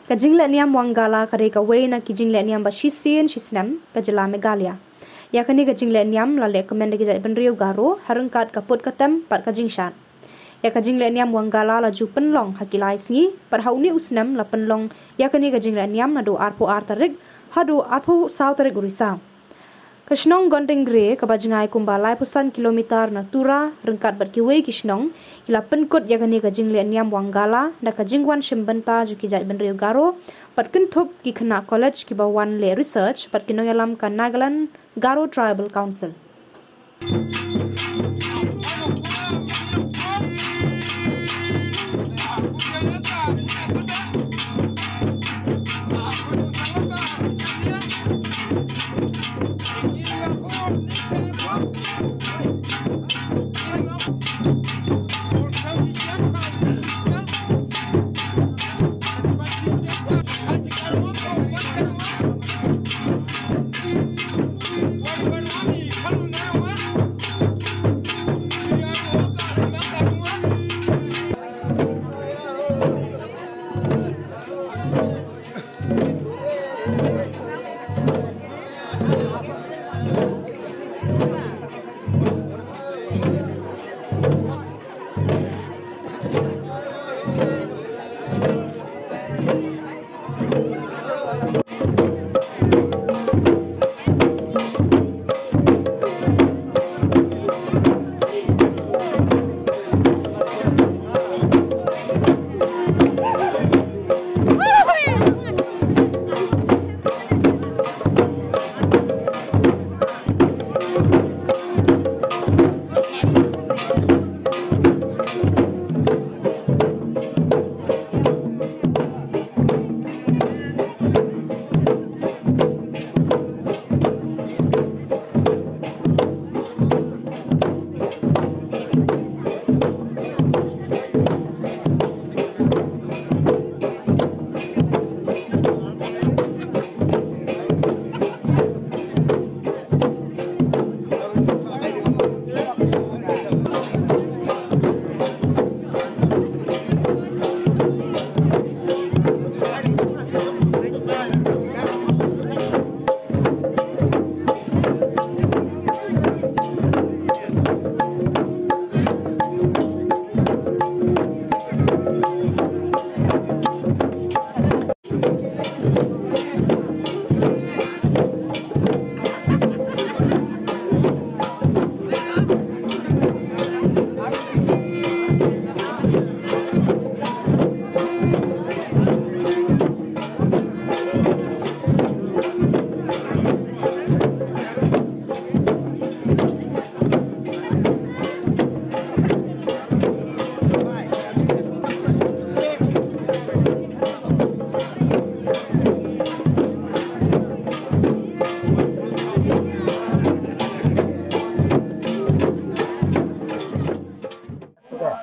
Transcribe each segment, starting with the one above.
ka Jinglehniam Wangala kare ka wena ki Jinglehniam ba shisnam ka jela Meghalaya ya kani ka Jinglehniam la le comment ki jai benriu garo Ryngkat kaput katem pat ka jingshat ya ka Jinglehniam Wangala la ju penlong hakilai singi par hauni usnam la penlong ya kani ka Jinglehniam na do arpo artarik hadu arpo sau tarik urisa ka Shillong Gondenggre ka bajngai kumbalai pusan kilometer na Tura Ryngkat bat ki wei ki Shillong ila Pynkut ya kani ka Jinglehniam Wangala da ka jingwan shimbenta ju ki jai benriu garo pat kinthop ki khana college ki bawan le research pat kinongalam ka Nagaland Garo Tribal Council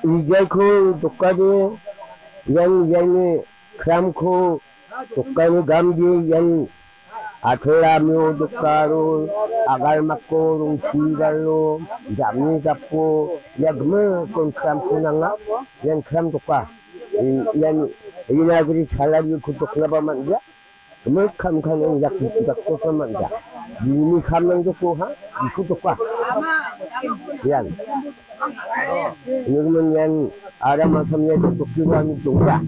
이제코 독가도 양 크람코 독가도 감기 양 아틀라묘 독가로 아갈 맞고 롱시갈로 잠니 잡고 야그머 건 크람코 나가 양 크람 독가 양 이나들이 살라리 구독하려면 돼 그물 감खा는 약속도 서만 돼 이미 감는 좋고 하 이거 독가 양 이러면 양 아라마 섬에 독기로 하는 동자